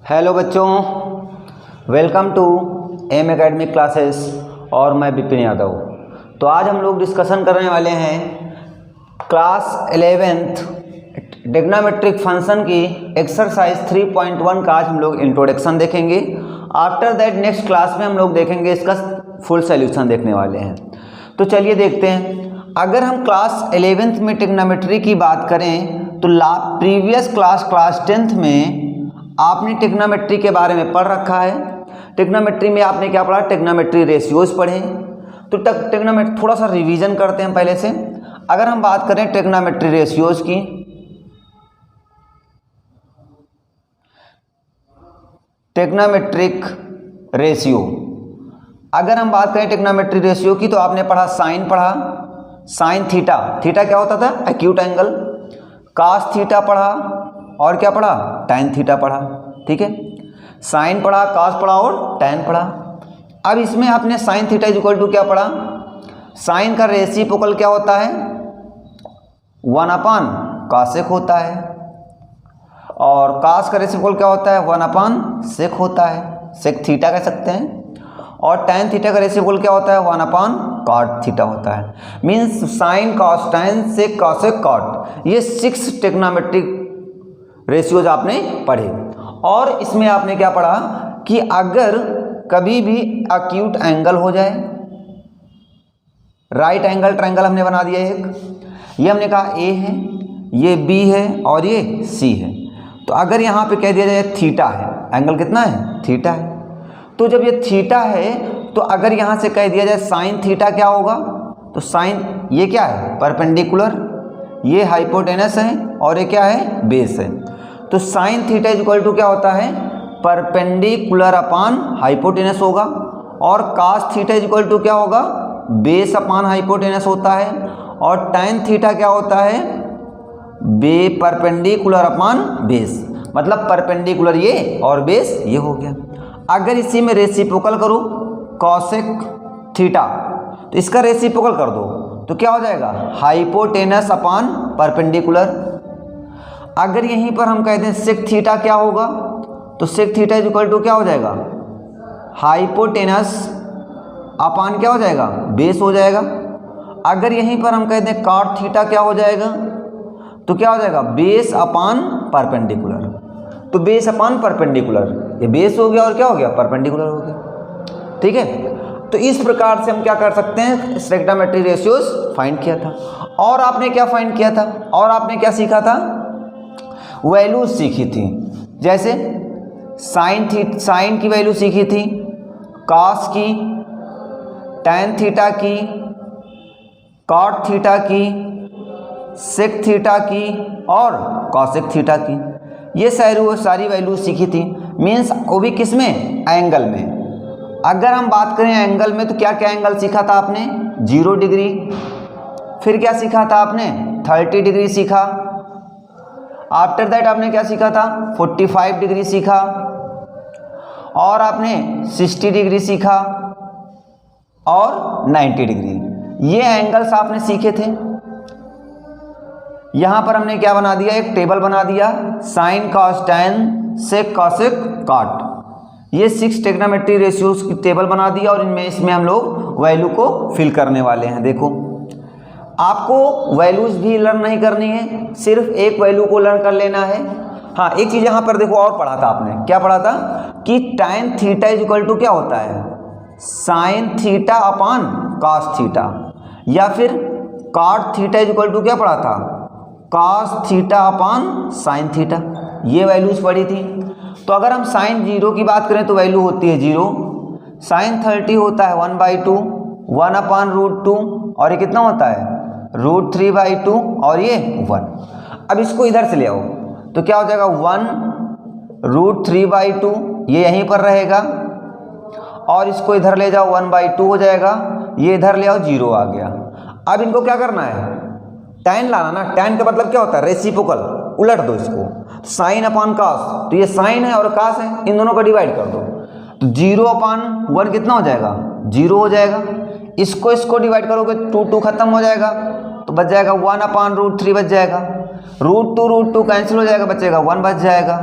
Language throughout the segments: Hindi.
हेलो बच्चों, welcome to M academic classes और मैं विपिन यादव। तो आज हम लोग डिस्कशन करने वाले हैं क्लास 11th ट्रिग्नोमेट्रिक फंक्शन की एक्सरसाइज 3.1 का आज हम लोग इंट्रोडक्शन देखेंगे। आफ्टर दैट नेक्स्ट क्लास में हम लोग देखेंगे इसका फुल सॉल्यूशन देखने वाले हैं। तो चलिए देखते हैं। अगर हम क्लास 11th में ट्रिग्नोमेट्री की बात करें तो प्रीवियस क्लास 10th में आपने ट्रिग्नोमेट्री के बारे में पढ़ रखा है। ट्रिग्नोमेट्री में आपने क्या पढ़ा? ट्रिग्नोमेट्री रेशियोज पढ़े। तो ट्रिग्नोमेट्री थोड़ा सा रिवीजन करते हैं पहले से। अगर हम बात करें ट्रिग्नोमेट्री रेशियोज की, ट्रिग्नोमेट्रिक रेशियो, अगर हम बात करें ट्रिग्नोमेट्री रेशियो की तो आपने पढ़ा साइन, पढ़ा साइन थीटा, थीटा क्या होता था? Acute angle. कास थीटा पढ़ा और क्या पढ़ा? टैन थीटा पढ़ा। ठीक है, साइन पढ़ा, कास पढ़ा और टैन पढ़ा। अब इसमें आपने sine theta is equal to क्या पढ़ा? साइन का रेसिप्रोकल क्या होता है? 1 कासेक होता है। और कास का रेसिप्रोकल क्या होता है? 1 सेक होता है, सेक थीटा कह सकते हैं। और टैन थीटा का रेसिप्रोकल क्या होता है? 1 कॉट थीटा होता है। मीन्स साइन, कॉस, टैन, सेक, कॉसेक, कॉट, ये 6 ट्रिग्नोमेट्रिक रेशियोज आपने पढ़े। और इसमें आपने क्या पढ़ा कि अगर कभी भी एक्यूट एंगल हो जाए, राइट एंगल ट्रायंगल हमने बना दिया एक, ये हमने कहा ए है, ये बी है और ये सी है। तो अगर यहाँ पे कह दिया जाए थीटा है, एंगल कितना है? थीटा है। तो जब ये थीटा है तो अगर यहाँ से कह दिया जाए साइन थीटा क्या होगा? तो साइन ये क्या है? परपेंडिकुलर, ये हाइपोटेनस है और ये क्या है? बेस है। तो sine theta is equal to क्या होता है? परपेंडिकुलर अपॉन हाइपोटेनस होगा। और cos theta is equal to क्या होगा? बेस अपॉन हाइपोटेनस होता है। और टैन थीटा क्या होता है? परपेंडिकुलर अपॉन बेस, मतलब परपेंडिकुलर ये और बेस ये हो गया। अगर इसी में रेसिप्रोकल करो कॉसेक थीटा, तो इसका रेसिप्रोकल कर दो तो क्या हो जाएगा? Hypotenuse upon perpendicular. अगर यहीं पर हम कहते हैं सेक थीटा क्या होगा? तो sec theta is equal to क्या हो जाएगा? हाइपोटेनस अपॉन क्या हो जाएगा? बेस हो जाएगा। अगर यहीं पर हम कहते हैं कॉट थीटा क्या हो जाएगा? तो क्या हो जाएगा? Base upon perpendicular. तो बेस अपॉन परपेंडिकुलर, ये बेस हो गया और क्या हो गया? परपेंडिकुलर हो गया। ठीक है, तो इस प्रकार से हम क्या कर सकते हैं? ट्रिग्नोमेट्री रेशियोज फाइंड किया था। और आपने क्या फाइंड किया था? और आपने क्या सीखा था? वैल्यूज सीखी थी। जैसे साइन की वैल्यू सीखी थी, कास की, टैन थीटा की, कॉट थीटा की, सेक थीटा की और कॉसेक थीटा की, ये सारी वैल्यू सीखी थी। मीन्स वो भी किस में? एंगल में। अगर हम बात करें एंगल में तो क्या क्या एंगल सीखा था आपने? 0 डिग्री, फिर क्या सीखा था आपने? 30 डिग्री सीखा। आफ्टर दैट आपने क्या सीखा था? 45 डिग्री सीखा। और आपने 60 डिग्री सीखा और 90 डिग्री। ये एंगल्स आपने सीखे थे। यहां पर हमने क्या बना दिया? एक टेबल बना दिया, साइन, कॉस, टैन, सेक, कॉसेक, कॉट, ये 6 ट्रिग्नोमेट्री रेशियोज की टेबल बना दिया। और इसमें हम लोग वैल्यू को फिल करने वाले हैं। देखो, आपको वैल्यूज भी लर्न नहीं करनी है, सिर्फ एक वैल्यू को लर्न कर लेना है। हाँ, एक चीज यहाँ पर देखो और पढ़ा था आपने, क्या पढ़ा था? कि tan theta is equal to क्या होता है? Sine theta upon cos theta, या फिर cot theta is equal to क्या पढ़ा था? Cos theta upon sine theta. ये वैल्यूज पढ़ी थी। तो अगर हम साइन 0 की बात करें तो वैल्यू होती है 0, साइन 30 होता है 1/2, 1/√2, और ये कितना होता है? √3/2 और ये 1। अब इसको इधर से ले आओ तो क्या हो जाएगा? 1√3/2, ये यहीं पर रहेगा। और इसको इधर ले जाओ 1/2 हो जाएगा, ये इधर ले आओ 0 आ गया। अब इनको क्या करना है? टैन लाना ना। टैन का मतलब क्या होता है? रेसिप्रोकल। उलट दो इसको, साइन अपॉन कास, तो ये साइन है और कास है, इन दोनों को डिवाइड कर दो तो 0/1 कितना हो जाएगा? 0 हो जाएगा। इसको डिवाइड करोगे 2 खत्म हो जाएगा तो बच जाएगा 1/√3 बच जाएगा। √2 कैंसिल हो जाएगा, बचेगा 1 बच जाएगा।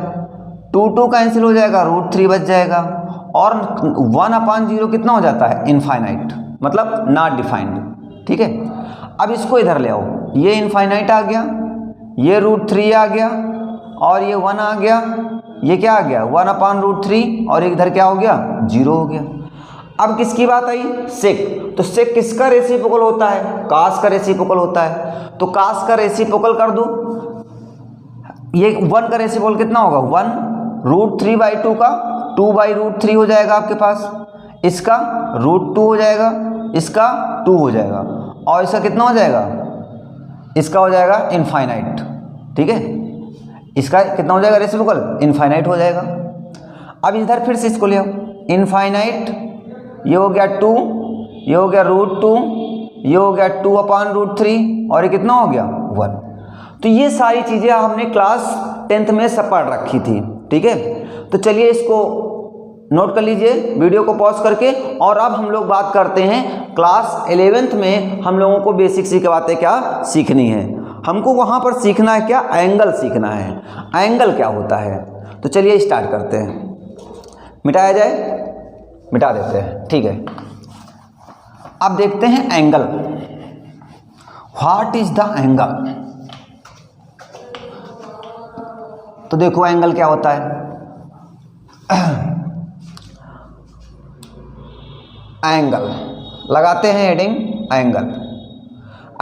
2 कैंसिल हो जाएगा, √3 बच जाएगा, और 1/0 कितना हो जाता है, इनफाइनाइट, मतलब नॉट डिफाइंड। ठीक है, अब इसको इधर ले आओ, ये इनफाइनाइट आ गया, ये √3 आ गया, और ये 1 आ गया, ये क्या आ गया 1/√3, और इधर क्या हो गया 0 हो गया। अब किसकी बात आई, सेक, तो सेक किसका रेसिप्रोकल होता है, कास का रेसिप्रोकल होता है, तो कास का रेसिप्रोकल कर दो, ये 1 का रेसिप्रोकल कितना होगा 1, √3/2 का 2/√3 हो जाएगा आपके पास, इसका √2 हो जाएगा, इसका 2 हो जाएगा, और इसका कितना हो जाएगा, इसका हो जाएगा इनफाइनाइट। ठीक है, इसका कितना हो जाएगा रेसिप्रोकल, इनफाइनाइट हो जाएगा। अब इधर फिर से इसको ले आओ, इनफाइनाइट, ये हो गया 2, ये हो गया √2, ये हो गया 2/√3, और ये कितना हो गया 1। तो ये सारी चीज़ें हमने क्लास 10th में सब पढ़ रखी थी। ठीक है, तो चलिए इसको नोट कर लीजिए वीडियो को पॉज करके, और अब हम लोग बात करते हैं क्लास 11th में हम लोगों को बेसिक सी बातें क्या सीखनी है, हमको वहाँ पर सीखना है क्या, एंगल सीखना है, एंगल क्या होता है। तो चलिए स्टार्ट करते हैं, मिटाया जाए, मिटा देते हैं। ठीक है, अब देखते हैं angle, what is the angle. तो देखो एंगल क्या होता है, एंगल लगाते हैं हेडिंग, एंगल।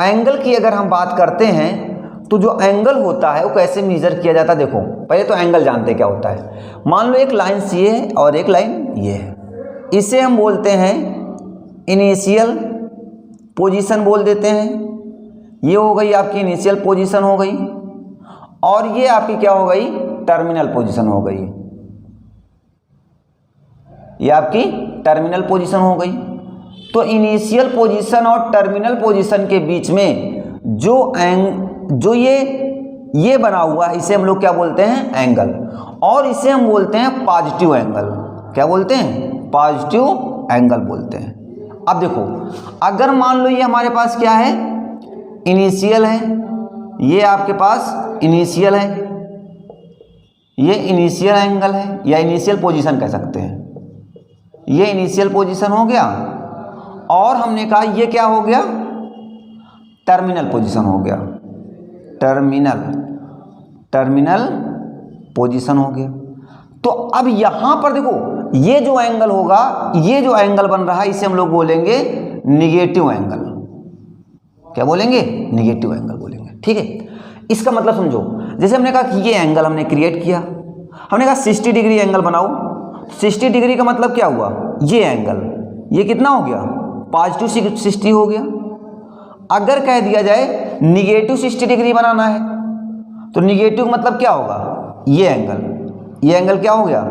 एंगल की अगर हम बात करते हैं तो जो एंगल होता है वो कैसे मेजर किया जाता है। देखो पहले तो एंगल जानते क्या होता है। मान लो एक लाइन सी है और एक लाइन ये है, इसे हम बोलते हैं इनिशियल पोजीशन बोल देते हैं। ये हो गई आपकी इनिशियल पोजीशन हो गई, और ये आपकी क्या हो गई, टर्मिनल पोजीशन हो गई। ये आपकी टर्मिनल पोजीशन हो गई। तो इनिशियल पोजीशन और टर्मिनल पोजीशन के बीच में जो ये बना हुआ है, इसे हम लोग क्या बोलते हैं, एंगल, और इसे हम बोलते हैं पॉजिटिव एंगल। क्या बोलते हैं, पॉजिटिव एंगल बोलते हैं। अब देखो अगर मान लो ये हमारे पास क्या है, इनिशियल है, ये आपके पास इनिशियल है, ये इनिशियल एंगल है या इनिशियल पोजीशन कह सकते हैं, ये इनिशियल पोजीशन हो गया, और हमने कहा ये क्या हो गया, टर्मिनल पोजीशन हो गया, टर्मिनल पोजीशन हो गया। तो अब यहां पर देखो ये जो एंगल होगा, ये जो एंगल बन रहा है इसे हम लोग बोलेंगे निगेटिव एंगल। क्या बोलेंगे, निगेटिव एंगल बोलेंगे। ठीक है, इसका मतलब समझो, जैसे हमने कहा कि ये एंगल हमने क्रिएट किया, हमने कहा 60 डिग्री एंगल बनाओ। 60 डिग्री का मतलब क्या हुआ, ये एंगल, ये कितना हो गया, पॉजिटिव 60 हो गया। अगर कह दिया जाए निगेटिव 60 डिग्री बनाना है, तो निगेटिव मतलब क्या होगा, ये एंगल क्या हो गया,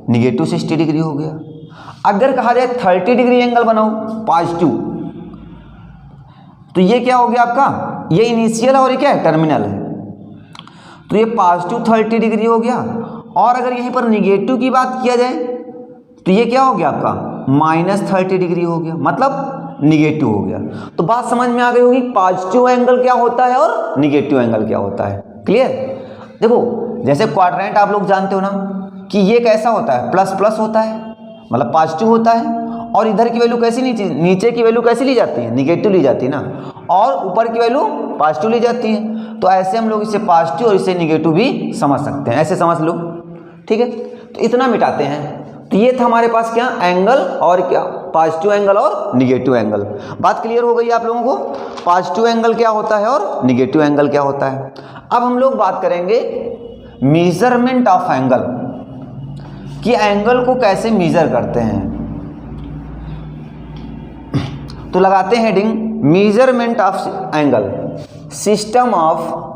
निगेटिव 60 डिग्री हो गया। अगर कहा जाए 30 डिग्री एंगल बनाओ पॉजिटिव, तो ये क्या हो गया आपका, ये इनिशियल और ये क्या है, टर्मिनल है, तो ये पॉजिटिव 30 डिग्री हो गया। और अगर यहीं पर निगेटिव की बात किया जाए तो ये क्या हो गया आपका, -30 डिग्री हो गया, मतलब निगेटिव हो गया। तो बात समझ में आ गई होगी, पॉजिटिव एंगल क्या होता है और निगेटिव एंगल क्या होता है। क्लियर। देखो जैसे क्वाड्रेंट आप लोग जानते हो ना कि ये कैसा होता है, प्लस प्लस होता है, मतलब पॉजिटिव होता है, और इधर की वैल्यू कैसी, नीचे की वैल्यू कैसी ली जाती है, निगेटिव ली जाती है ना, और ऊपर की वैल्यू पॉजिटिव ली जाती है। तो ऐसे हम लोग इसे पॉजिटिव और इसे निगेटिव भी समझ सकते हैं, ऐसे समझ लो। ठीक है, तो इतना मिटाते हैं। तो ये था हमारे पास क्या, एंगल, और क्या, पॉजिटिव एंगल और निगेटिव एंगल। बात क्लियर हो गई आप लोगों को, पॉजिटिव एंगल क्या होता है और निगेटिव एंगल क्या होता है। अब हम लोग बात करेंगे मेजरमेंट ऑफ एंगल, कि एंगल को कैसे मेजर करते हैं। तो लगाते हैं heading, measurement of angle, system of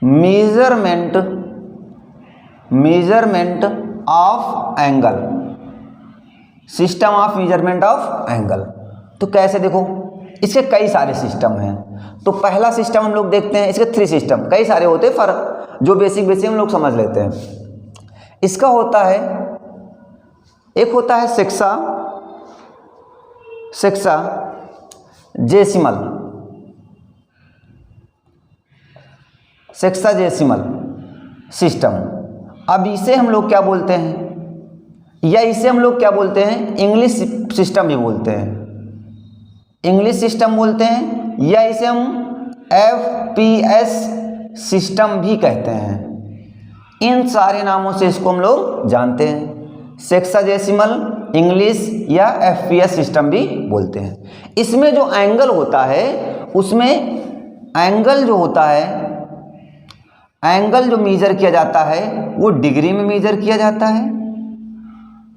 measurement of angle, system of measurement of angle. तो कैसे, देखो इसके कई सारे सिस्टम हैं। तो पहला सिस्टम हम लोग देखते हैं, इसके 3 सिस्टम, कई सारे होते हैं पर जो बेसिक हम लोग समझ लेते हैं। इसका होता है, एक होता है सेक्साजेसिमल सेक्साजेसिमल सिस्टम। अब इसे हम लोग क्या बोलते हैं, या इसे हम लोग क्या बोलते हैं, इंग्लिश सिस्टम भी बोलते हैं, इंग्लिश सिस्टम बोलते हैं, या इसे हम FPS सिस्टम भी कहते हैं। इन सारे नामों से इसको हम लोग जानते हैं, सेक्साजेसिमल, इंग्लिश या FPS सिस्टम भी बोलते हैं। इसमें जो एंगल होता है, उसमें एंगल जो होता है, एंगल जो मेजर किया जाता है वो डिग्री में मेजर किया जाता है,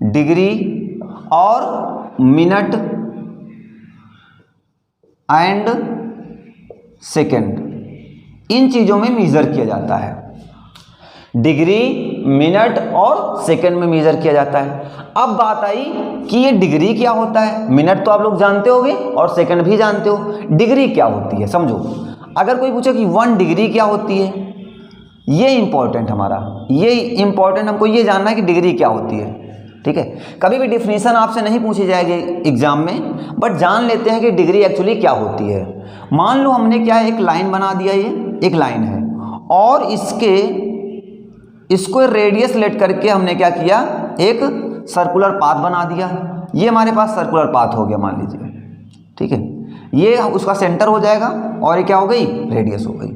डिग्री और मिनट एंड सेकेंड, इन चीज़ों में मेजर किया जाता है। डिग्री, मिनट और सेकेंड में मेजर किया जाता है। अब बात आई कि ये डिग्री क्या होता है। मिनट तो आप लोग जानते होंगे और सेकेंड भी जानते हो, डिग्री क्या होती है समझो। अगर कोई पूछे कि 1 डिग्री क्या होती है, ये इंपॉर्टेंट हमारा, ये इंपॉर्टेंट हमको ये जानना है कि डिग्री क्या होती है। ठीक है, कभी भी डिफिनीशन आपसे नहीं पूछी जाएगी एग्जाम में, बट जान लेते हैं कि डिग्री एक्चुअली क्या होती है। मान लो हमने क्या है, एक लाइन बना दिया, ये एक लाइन है और इसको रेडियस लेट करके हमने क्या किया, एक सर्कुलर पाथ बना दिया। ये हमारे पास सर्कुलर पाथ हो गया मान लीजिए। ठीक है, ये उसका सेंटर हो जाएगा और ये क्या हो गई, रेडियस हो गई।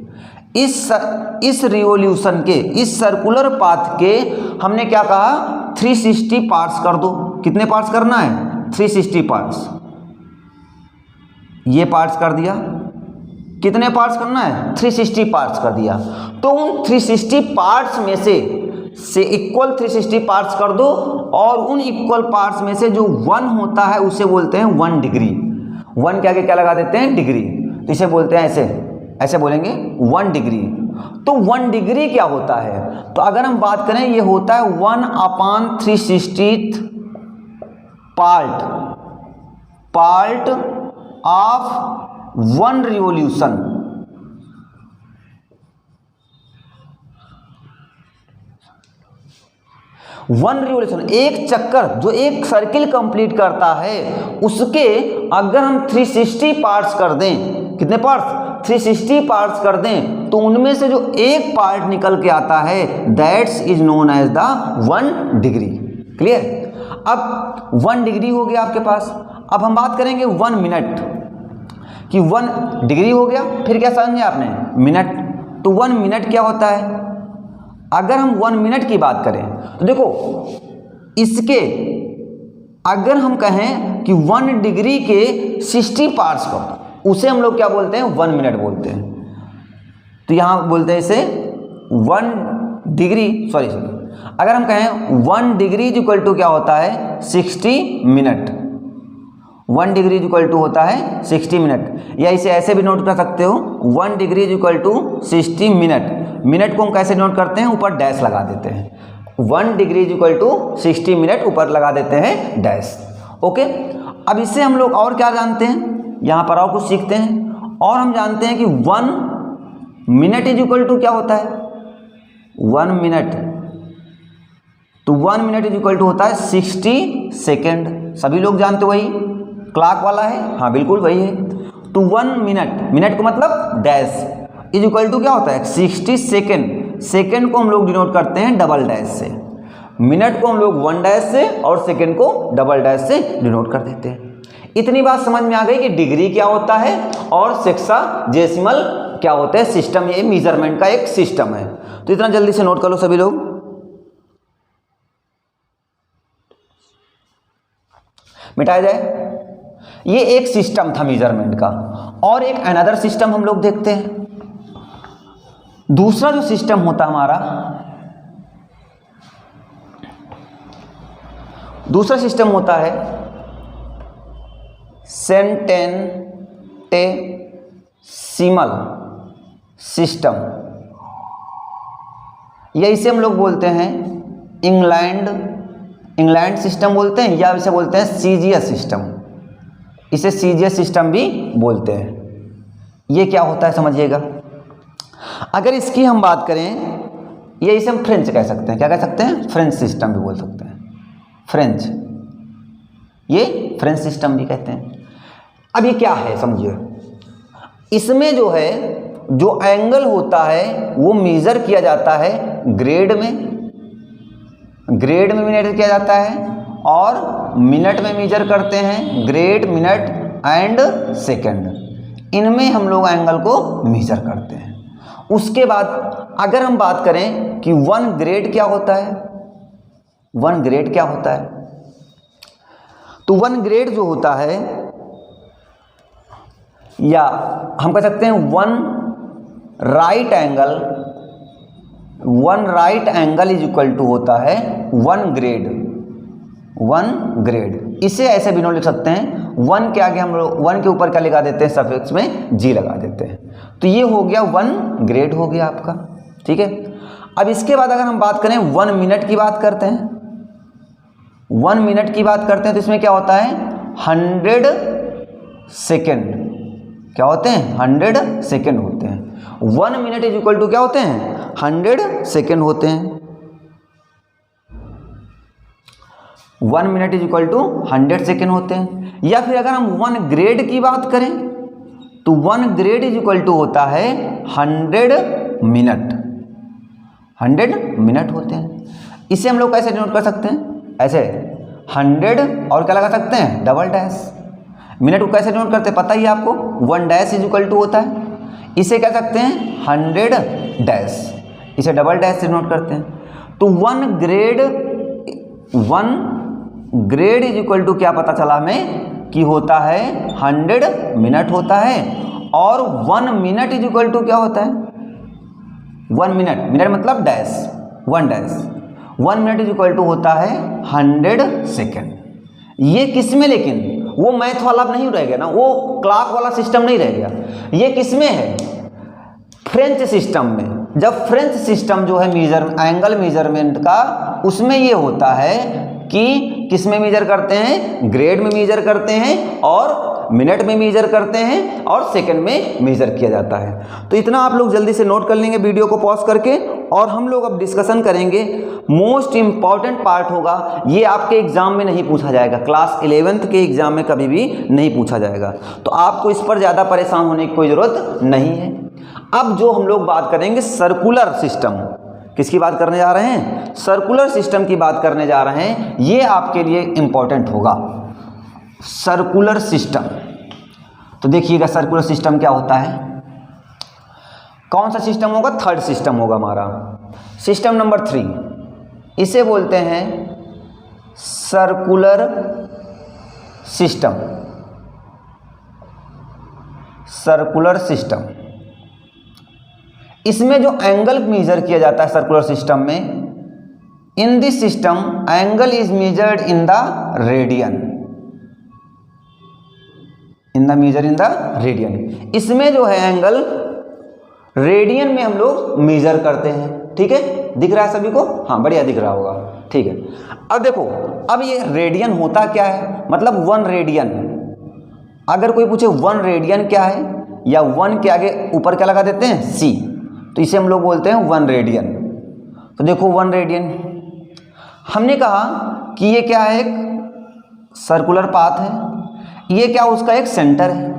इस रिवोल्यूशन के, इस सर्कुलर पाथ के हमने क्या कहा, 360 पार्ट्स कर दो। कितने पार्ट्स करना है, 360 पार्ट्स। ये पार्ट्स कर दिया, कितने पार्ट्स करना है, 360 पार्ट्स कर दिया। तो उन 360 पार्ट्स में से इक्वल 360 पार्ट्स कर दो और उन इक्वल पार्ट्स में से जो 1 होता है उसे बोलते हैं 1 डिग्री। 1 के आगे क्या लगा देते हैं, डिग्री। तो इसे बोलते हैं ऐसे बोलेंगे 1 डिग्री। तो 1 डिग्री क्या होता है, तो अगर हम बात करें ये होता है 1/360 पार्ट ऑफ 1 रिवोल्यूशन। 1 रिवोल्यूशन, एक चक्कर जो एक सर्किल कंप्लीट करता है उसके अगर हम 360 पार्ट्स कर दें, कितने पार्ट्स, 360 पार्ट्स कर दें, तो उनमें से जो एक पार्ट निकल के आता है that's is known as the 1 degree. Clear. अब 1 डिग्री हो गया आपके पास। अब हम बात करेंगे 1 मिनट कि 1 डिग्री हो गया, फिर क्या समझे आपने, मिनट। तो 1 मिनट क्या होता है, अगर हम 1 मिनट की बात करें तो देखो इसके अगर हम कहें कि 1 डिग्री के 60 पार्ट्स कर दो, उसे हम लोग क्या बोलते हैं, 1 मिनट बोलते हैं। तो यहाँ बोलते हैं इसे 1 डिग्री, सॉरी अगर हम कहें 1 डिग्री इक्वल टू क्या होता है, 60 मिनट। 1 डिग्री इक्वल टू होता है 60 मिनट, या इसे ऐसे भी नोट कर सकते हो 1 degree equal to 60 minute. Minute को हम कैसे नोट करते हैं, ऊपर डैश लगा देते हैं। 1 डिग्री इक्वल टू 60 मिनट, ऊपर लगा देते हैं डैश। ओके, अब इससे हम लोग और क्या जानते हैं, यहाँ पर और कुछ सीखते हैं। और हम जानते हैं कि 1 मिनट इज इक्वल टू क्या होता है, 1 मिनट। तो 1 मिनट इज इक्वल टू होता है 60 सेकेंड। सभी लोग जानते हो, वही क्लॉक वाला है, हाँ बिल्कुल वही है। तो 1 मिनट, मिनट को मतलब डैश, इज इक्वल टू क्या होता है 60 सेकेंड। सेकेंड को हम लोग डिनोट करते हैं डबल डैश से, मिनट को हम लोग 1 डैश से और सेकेंड को डबल डैश से डिनोट कर देते हैं। इतनी बात समझ में आ गई कि डिग्री क्या होता है और सेक्साजेसिमल क्या होता है, सिस्टम, ये मेजरमेंट का एक सिस्टम है। तो इतना जल्दी से नोट कर लो सभी लोग। मिटाया जाए, ये एक सिस्टम था मेजरमेंट का। और एक अनदर सिस्टम हम लोग देखते हैं। दूसरा जो सिस्टम होता हमारा, दूसरा सिस्टम होता है सेंटेंटेसिमल सिस्टम, या इसे हम लोग बोलते हैं इंग्लैंड सिस्टम बोलते हैं, या इसे बोलते हैं सीजीएस सिस्टम। इसे सीजीएस सिस्टम भी बोलते हैं। ये क्या होता है समझिएगा। अगर इसकी हम बात करें, ये इसे हम फ्रेंच कह सकते हैं। क्या कह सकते हैं, फ्रेंच सिस्टम भी बोल सकते हैं, फ्रेंच, ये फ्रेंच सिस्टम भी कहते हैं। अब ये क्या है समझिए, इसमें जो है जो एंगल होता है वो मेजर किया जाता है ग्रेड में मेजर किया जाता है, और मिनट में मेजर करते हैं, ग्रेड, मिनट एंड सेकंड, इनमें हम लोग एंगल को मेजर करते हैं। उसके बाद अगर हम बात करें कि 1 ग्रेड क्या होता है, 1 ग्रेड क्या होता है, तो 1 ग्रेड जो होता है, या हम कह सकते हैं 1 right angle is equal to होता है 1 ग्रेड। 1 ग्रेड, इसे ऐसे भी नोट लिख सकते हैं, 1 के आगे हम लोग 1 के ऊपर क्या लगा देते हैं, सफिक्स में जी लगा देते हैं, तो ये हो गया 1 ग्रेड हो गया आपका। ठीक है, अब इसके बाद अगर हम बात करें 1 मिनट की बात करते हैं, 1 मिनट की बात करते हैं, तो इसमें क्या होता है 100 सेकेंड, क्या होते हैं 100 सेकेंड होते हैं। 1 मिनट इज इक्वल टू क्या होते हैं 100 सेकेंड होते हैं। 1 minute is equal to 100 second होते हैं। या फिर अगर हम 1 ग्रेड की बात करें तो 1 ग्रेड इज इक्वल टू होता है 100 मिनट, 100 मिनट होते हैं। इसे हम लोग कैसे नोट कर सकते हैं, ऐसे 100 और क्या लगा सकते हैं डबल डैश। मिनट को कैसे नोट करते हैं पता ही है आपको, 1 डैश इज इक्वल टू होता है, इसे कह सकते हैं 100 डैश, इसे डबल डैश से नोट करते हैं। तो 1 ग्रेड इज इक्वल टू क्या पता चला हमें कि होता है 100 मिनट होता है, और 1 मिनट इज इक्वल टू क्या होता है 1 मिनट, मिनट मतलब dash, 1 dash, 1 minute is equal to होता है 100 सेकेंड। ये किस में, लेकिन वो मैथ वाला नहीं रहेगा ना, वो क्लॉक वाला सिस्टम नहीं रहेगा, ये किस में है फ्रेंच सिस्टम में। जब फ्रेंच सिस्टम जो है एंगल मेजरमेंट का, उसमें ये होता है कि किस में मेजर करते हैं, ग्रेड में मेजर करते हैं, और मिनट में मेजर करते हैं, और सेकंड में मेजर किया जाता है। तो इतना आप लोग जल्दी से नोट कर लेंगे वीडियो को पॉज करके, और हम लोग अब डिस्कशन करेंगे। मोस्ट इंपॉर्टेंट पार्ट होगा, ये आपके एग्जाम में नहीं पूछा जाएगा, क्लास 11th के एग्जाम में कभी भी नहीं पूछा जाएगा, तो आपको इस पर ज़्यादा परेशान होने की कोई ज़रूरत नहीं है। अब जो हम लोग बात करेंगे सर्कुलर सिस्टम, किसकी बात करने जा रहे हैं, सर्कुलर सिस्टम की बात करने जा रहे हैं। ये आपके लिए इंपॉर्टेंट होगा, सर्कुलर सिस्टम। तो देखिएगा सर्कुलर सिस्टम क्या होता है, कौन सा सिस्टम होगा, 3rd सिस्टम होगा हमारा, सिस्टम नंबर 3, इसे बोलते हैं सर्कुलर सिस्टम। सर्कुलर सिस्टम, इसमें जो एंगल मेजर किया जाता है सर्कुलर सिस्टम में, in this system angle is measured in the radian, in the radian. इसमें जो है एंगल रेडियन में हम लोग मेजर करते हैं। ठीक है, दिख रहा है सभी को, हाँ बढ़िया दिख रहा होगा। ठीक है, अब देखो, अब ये रेडियन होता क्या है, मतलब 1 रेडियन, अगर कोई पूछे 1 रेडियन क्या है, या 1 के आगे ऊपर क्या लगा देते हैं c, तो इसे हम लोग बोलते हैं 1 रेडियन। तो देखो 1 रेडियन, हमने कहा कि ये क्या है, एक सर्कुलर पाथ है, ये क्या उसका एक सेंटर है,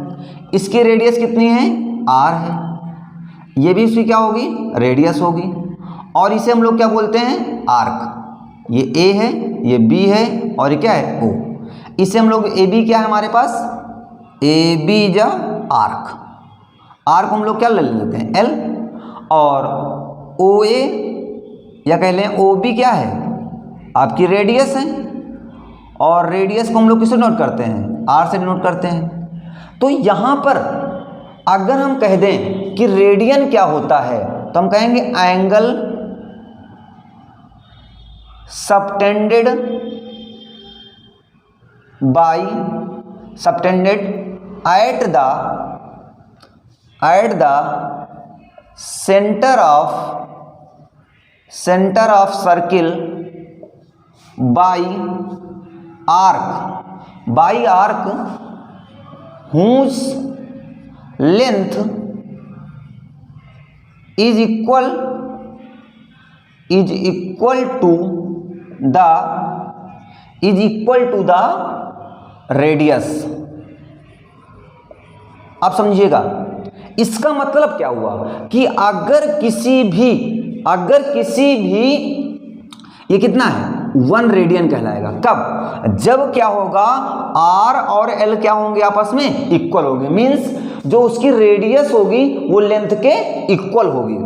इसकी रेडियस कितनी है r है, ये भी इसकी क्या होगी रेडियस होगी, और इसे हम लोग क्या बोलते हैं आर्क। ये a है, ये b है, और ये क्या है o। इसे हम लोग AB क्या है हमारे पास, AB जा आर्क, आर्क हम लोग क्या ले लेते हैं L, और OA या कह लें OB क्या है आपकी रेडियस है, और रेडियस को हम लोग किससे नोट करते हैं R से नोट करते हैं। तो यहाँ पर अगर हम कह दें कि रेडियन क्या होता है, तो हम कहेंगे angle subtended at the centre of circle by arc whose length is equal to the radius। आप समझिएगा, इसका मतलब क्या हुआ कि अगर किसी भी ये कितना है 1 रेडियन कहलाएगा। कब? जब क्या होगा r और l क्या होंगे आपस में इक्वल होंगे, मींस जो उसकी रेडियस होगी वो लेंथ के इक्वल होगी।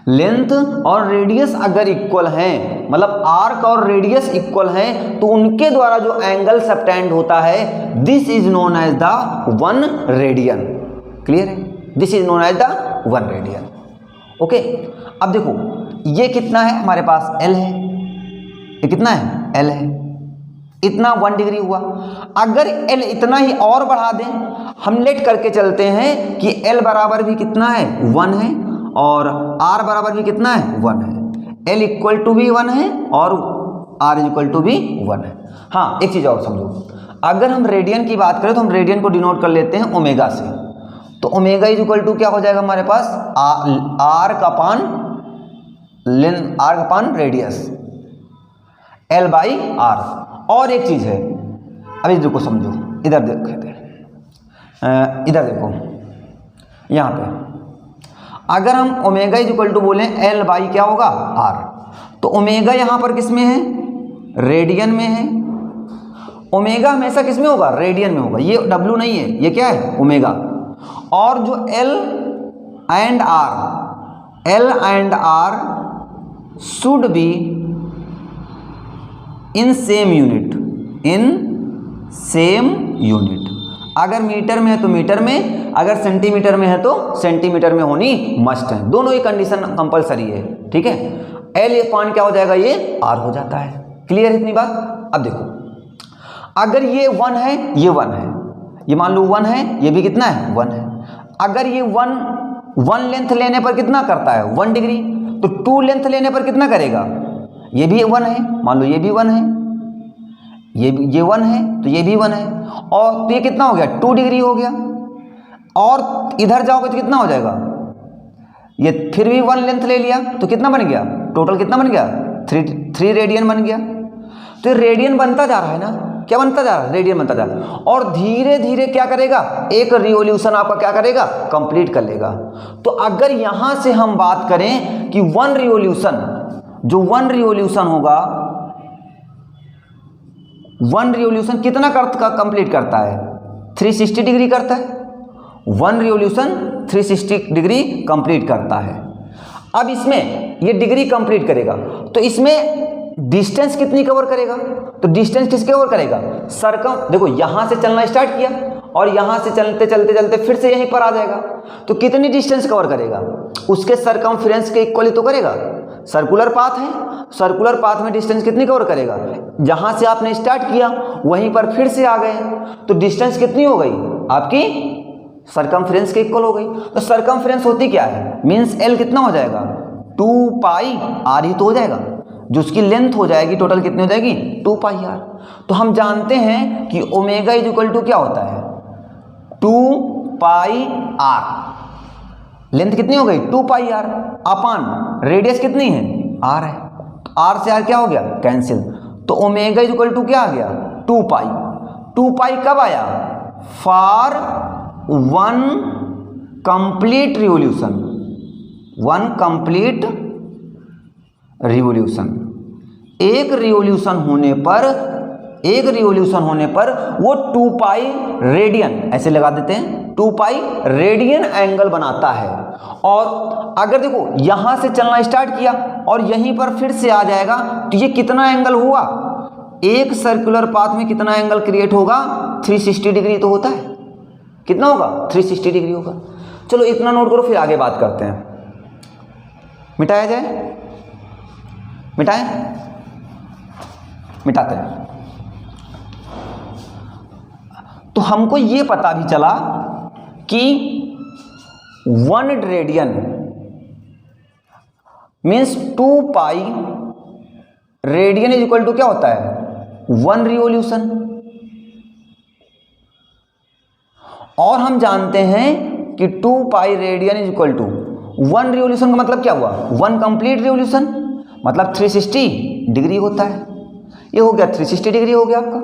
लेंथ और रेडियस अगर इक्वल हैं, मतलब आर्क और रेडियस इक्वल हैं, तो उनके द्वारा जो एंगल सबटेंड होता है this is known as the 1 radian. Clear है? This is known as the 1 radian. Okay, अब देखो ये कितना है हमारे पास L है, ये कितना है L है, इतना 1 डिग्री हुआ। अगर L इतना ही और बढ़ा दें, हम लेट करके चलते हैं कि L बराबर भी कितना है 1 है और R बराबर भी कितना है 1 है। L इक्वल टू भी 1 है और R इज इक्वल टू भी 1 है। हाँ, एक चीज़ और समझो, अगर हम रेडियन की बात करें तो हम रेडियन को डिनोट कर लेते हैं ओमेगा से। तो ओमेगा इज इक्वल टू क्या हो जाएगा हमारे पास R upon radius L by R। और एक चीज़ है, अभी देखो समझो, इधर देखते हैं, इधर देखो यहाँ पे अगर हम ओमेगा इज इक्वल टू बोलें L बाई क्या होगा R, तो ओमेगा यहाँ पर किस में है? रेडियन में है। ओमेगा हमेशा किस में होगा? रेडियन में होगा। ये W नहीं है, ये क्या है? ओमेगा। और जो L and R should be in same unit. अगर मीटर में है तो मीटर में, अगर सेंटीमीटर में है तो सेंटीमीटर में होनी मस्ट है। दोनों ही कंडीशन कंपलसरी है, ठीक है। L अपान क्या हो जाएगा? ये R हो जाता है। क्लियर है इतनी बात? अब देखो, अगर ये 1 है, ये 1 है, ये मान लो 1 है, ये भी कितना है 1 है। अगर ये 1 लेंथ लेने पर कितना करता है 1 डिग्री, तो 2 लेंथ लेने पर कितना करेगा? ये भी 1 है, मान लो ये भी 1 है, ये 1 है, तो ये भी 1 है, और तो ये कितना हो गया 2 डिग्री हो गया। और इधर जाओगे तो कितना हो जाएगा? ये फिर भी 1 लेंथ ले लिया तो कितना बन गया? टोटल कितना बन गया? 3 रेडियन बन गया। तो ये रेडियन बनता जा रहा है ना, क्या बनता जा रहा है? रेडियन बनता जा रहा है। और धीरे धीरे क्या करेगा? एक रिवॉल्यूशन आपका क्या करेगा? कंप्लीट कर लेगा। तो अगर यहां से हम बात करें कि 1 रिवॉल्यूशन होगा, 1 रिवॉल्यूशन कितना कंप्लीट करता है? 360 डिग्री करता है। 1 रिवॉल्यूशन 360 डिग्री कंप्लीट करता है। अब इसमें ये डिग्री कंप्लीट करेगा तो इसमें डिस्टेंस कितनी कवर करेगा? तो डिस्टेंस किसके कवर करेगा? देखो यहां से चलना स्टार्ट किया और यहां से चलते चलते फिर से यहीं पर आ जाएगा, तो कितनी डिस्टेंस कवर करेगा? उसके सरकमफ्रेंस के इक्वली तो करेगा। सर्कुलर पाथ है, सर्कुलर पाथ में डिस्टेंस कितनी कवर करेगा? जहां से आपने स्टार्ट किया वहीं पर फिर से आ गए, तो डिस्टेंस कितनी हो गई आपकी? सरकमफ्रेंस के इक्वल हो गई। तो सरकमफ्रेंस होती क्या है? मींस L कितना हो जाएगा? 2 पाई R ही तो हो जाएगा, जो उसकी लेंथ हो जाएगी टोटल कितनी हो जाएगी? 2 पाई R। तो हम जानते हैं कि ओमेगा इज इक्वल टू क्या होता है? 2 पाई R। लेंथ कितनी हो गई? 2 पाई R अपान रेडियस कितनी है? R है। R से R क्या हो गया? कैंसिल। तो ओमेगा इज इक्वल टू क्या आ गया? 2 पाई। 2 पाई कब आया? For 1 complete revolution. 1 complete revolution. एक रिवॉल्यूशन होने पर वो 2 पाई रेडियन, ऐसे लगा देते हैं, 2 पाई रेडियन एंगल बनाता है। और अगर देखो यहां से चलना स्टार्ट किया और यहीं पर फिर से आ जाएगा, तो ये कितना एंगल हुआ? एक सर्कुलर पाथ में कितना एंगल क्रिएट होगा? 360 डिग्री तो होता है। कितना होगा? 360 डिग्री होगा। चलो इतना नोट करो, फिर आगे बात करते हैं। मिटाया जाए? मिटाएं? मिटाते हैं। तो हमको ये पता भी चला कि 1 radian means 2 pi radian is equal to क्या होता है? 1 रिवॉल्यूशन। और हम जानते हैं कि 2 pi radian is equal to 1 revolution का मतलब क्या हुआ? 1 कंप्लीट रिवॉल्यूशन, मतलब 360 डिग्री होता है। ये हो गया 360 डिग्री हो गया आपका।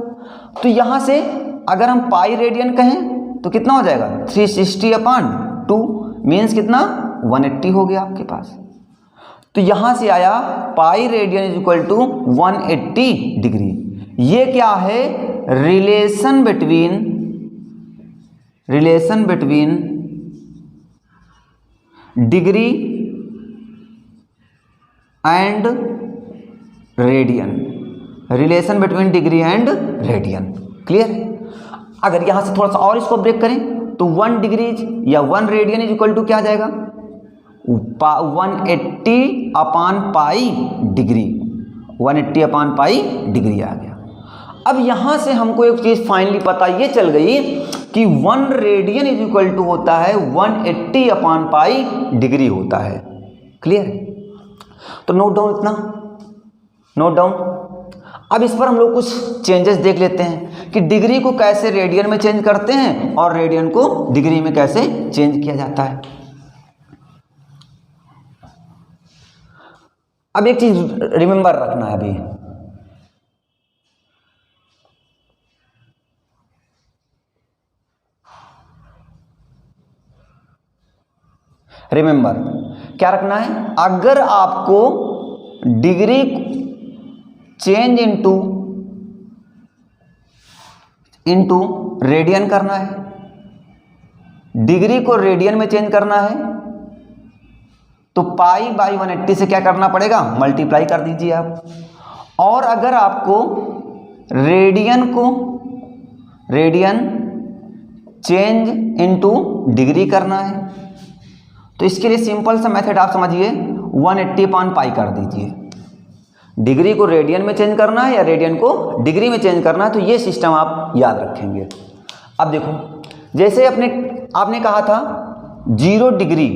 तो यहां से अगर हम पाई रेडियन कहें तो कितना हो जाएगा? 360 अपान 2 मीन्स कितना 180 हो गया आपके पास। तो यहां से आया pi radian is equal to 180 degree. ये क्या है, relation between degree and radian, relation between degree and radian. Clear. अगर यहां से थोड़ा सा और इसको ब्रेक करें तो 1 डिग्री या 1 रेडियन इज इक्वल टू क्या आ जाएगा, 180 अपान पाई डिग्री, 180 अपान पाई डिग्री आ गया। अब यहां से हमको एक चीज फाइनली पता ये चल गई कि 1 रेडियन इज इक्वल टू होता है 180 अपान पाई डिग्री होता है। क्लियर। तो नोट डाउन, इतना नोट डाउन। अब इस पर हम लोग कुछ चेंजेस देख लेते हैं कि डिग्री को कैसे रेडियन में चेंज करते हैं और रेडियन को डिग्री में कैसे चेंज किया जाता है। अब एक चीज रिमेंबर रखना है अभी, रिमेंबर क्या रखना है, अगर आपको डिग्री चेंज इनटू रेडियन करना है, डिग्री को रेडियन में चेंज करना है, तो पाई बाई 180 से क्या करना पड़ेगा, मल्टीप्लाई कर दीजिए आप। और अगर आपको रेडियन चेंज इनटू डिग्री करना है तो इसके लिए सिंपल सा मेथड आप समझिए, 180 अपान पाई कर दीजिए। डिग्री को रेडियन में चेंज करना है या रेडियन को डिग्री में चेंज करना है, तो ये सिस्टम आप याद रखेंगे। अब देखो, जैसे आपने कहा था 0 डिग्री,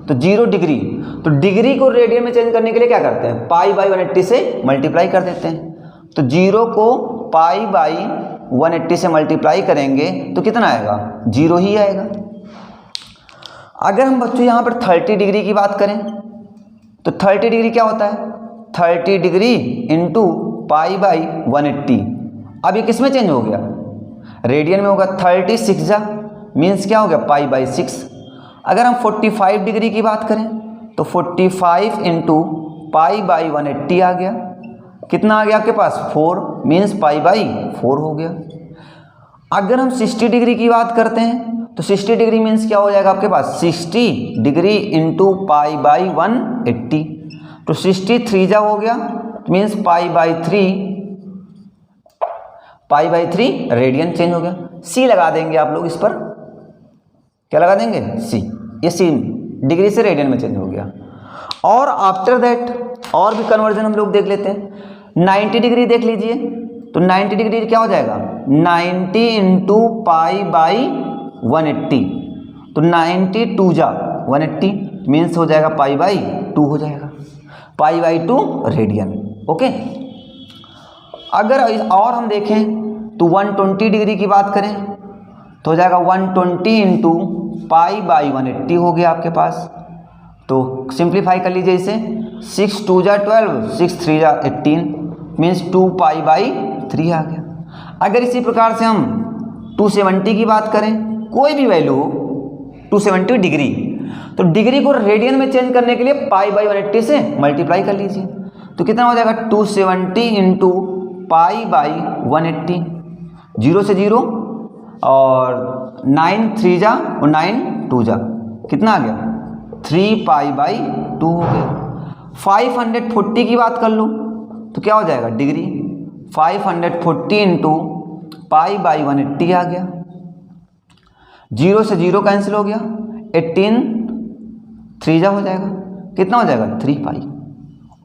तो 0 डिग्री, तो डिग्री को रेडियन में चेंज करने के लिए क्या करते हैं, पाई बाई 180 से मल्टीप्लाई कर देते हैं। तो 0 को पाई बाई 180 से मल्टीप्लाई करेंगे तो कितना आएगा, 0 ही आएगा। अगर हम बच्चों यहाँ पर 30 डिग्री की बात करें तो 30 डिग्री क्या होता है, 30 डिग्री इंटू पाई बाई 180। अब ये किस में चेंज हो गया, रेडियन में होगा। 36 जा मीन्स क्या हो गया, पाई बाई 6। अगर हम 45 डिग्री की बात करें तो 45 इंटू पाई बाई 180 आ गया। कितना आ गया आपके पास, 4 मीन्स पाई बाई 4 हो गया। अगर हम 60 डिग्री की बात करते हैं तो 60 डिग्री मीन्स क्या हो जाएगा आपके पास, 60 डिग्री इंटू पाई बाई 180। तो 63 जा हो गया means pi by 3 radian change हो गया। सी लगा देंगे आप लोग इस पर, क्या लगा देंगे, सी। ये सी डिग्री से रेडियन में चेंज हो गया। और आफ्टर दैट और भी कन्वर्जन हम लोग देख लेते हैं। 90 डिग्री देख लीजिए, तो 90 डिग्री क्या हो जाएगा, 90 इंटू पाई बाई 180। तो 92 जा 180 मीन्स हो जाएगा पाई बाई 2 हो जाएगा, पाई बाई 2 रेडियन। ओके। अगर और हम देखें तो 120 डिग्री की बात करें तो हो जाएगा 120 इंटू पाई बाई 180 हो गया आपके पास। तो सिंप्लीफाई कर लीजिए इसे, 6 2 जा 12, 6 3 जा 18 मीन्स 2 पाई बाई 3 आ गया। अगर इसी प्रकार से हम 270 की बात करें, कोई भी वैल्यू हो 270 डिग्री, तो डिग्री को रेडियन में चेंज करने के लिए पाई बाई 180 से मल्टीप्लाई कर लीजिए। तो कितना हो जाएगा, 270 इंटू पाई बाई 180, 0 से 0 और 9 3 जा और 9 2 जा, कितना आ गया, 3 पाई बाई 2 हो गया। 540 की बात कर लो तो क्या हो जाएगा, डिग्री 540 इंटू पाई बाई 180 आ गया। 0 से 0 कैंसिल हो गया, 18 3 जा हो जाएगा, कितना हो जाएगा, 3 पाई।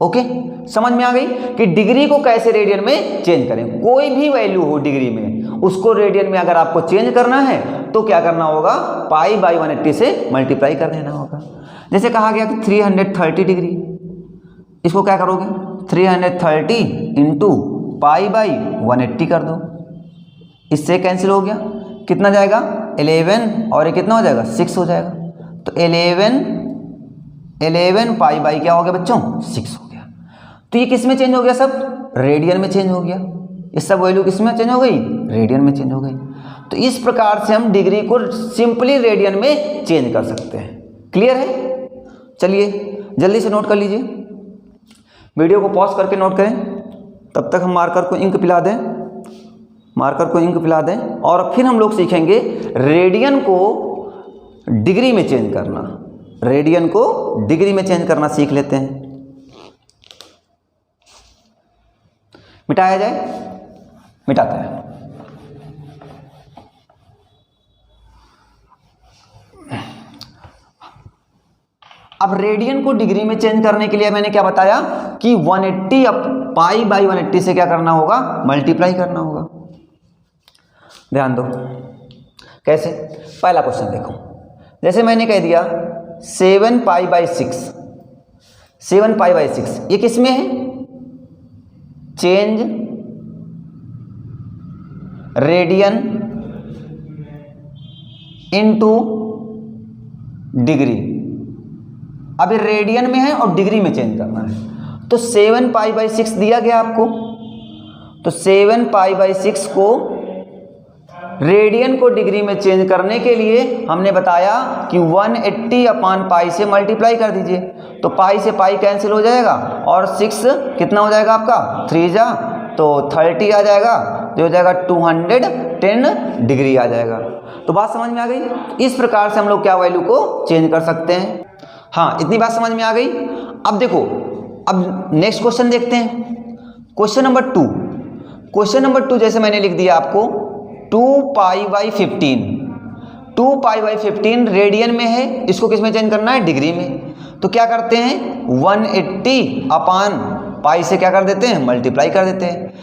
ओके, समझ में आ गई कि डिग्री को कैसे रेडियन में चेंज करें। कोई भी वैल्यू हो डिग्री में, उसको रेडियन में अगर आपको चेंज करना है तो क्या करना होगा, पाई बाई 180 से मल्टीप्लाई कर देना होगा। जैसे कहा गया कि 330 डिग्री, इसको क्या करोगे, 330 इंटू पाई बाई 180 कर दो, इससे कैंसिल हो गया, कितना जाएगा 11 और ये कितना हो जाएगा 6 हो जाएगा। तो 11 पाई बाई क्या हो गया बच्चों, 6 हो गया। तो ये किस में चेंज हो गया, सब रेडियन में चेंज हो गया। ये सब वैल्यू किस में चेंज हो गई, रेडियन में चेंज हो गई। तो इस प्रकार से हम डिग्री को सिंपली रेडियन में चेंज कर सकते हैं। क्लियर है? चलिए जल्दी से नोट कर लीजिए, वीडियो को पॉज करके नोट करें, तब तक हम मार्कर को इंक पिला दें, मार्कर को इंक पिला दें और फिर हम लोग सीखेंगे रेडियन को डिग्री में चेंज करना। रेडियन को डिग्री में चेंज करना सीख लेते हैं। मिटाया जाए, मिटाते हैं। अब रेडियन को डिग्री में चेंज करने के लिए मैंने क्या बताया कि 180 पाई बाई 180 से क्या करना होगा, मल्टीप्लाई करना होगा। ध्यान दो कैसे। पहला क्वेश्चन देखो, जैसे मैंने कह दिया 7 पाई बाई 6, 7 पाई बाई 6 ये किस में है, चेंज रेडियन इनटू डिग्री। अब ये रेडियन में है और डिग्री में चेंज करना है। तो 7 पाई बाई 6 दिया गया आपको, तो 7 पाई बाई 6 को रेडियन को डिग्री में चेंज करने के लिए हमने बताया कि 180 अपान पाई से मल्टीप्लाई कर दीजिए। तो पाई से पाई कैंसिल हो जाएगा और 6 कितना हो जाएगा आपका, 3 जा तो 30 आ जाएगा, जो हो जाएगा 210 डिग्री आ जाएगा। तो बात समझ में आ गई। इस प्रकार से हम लोग क्या वैल्यू को चेंज कर सकते हैं। हाँ, इतनी बात समझ में आ गई। अब देखो, अब नेक्स्ट क्वेश्चन देखते हैं। क्वेश्चन नंबर 2, क्वेश्चन नंबर 2 जैसे मैंने लिख दिया आपको 2 pi by 15, 2 pi by 15 radian में है, इसको किस में चेंज करना है, डिग्री में। तो क्या करते हैं 180 अपान पाई से क्या कर देते हैं, मल्टीप्लाई कर देते हैं।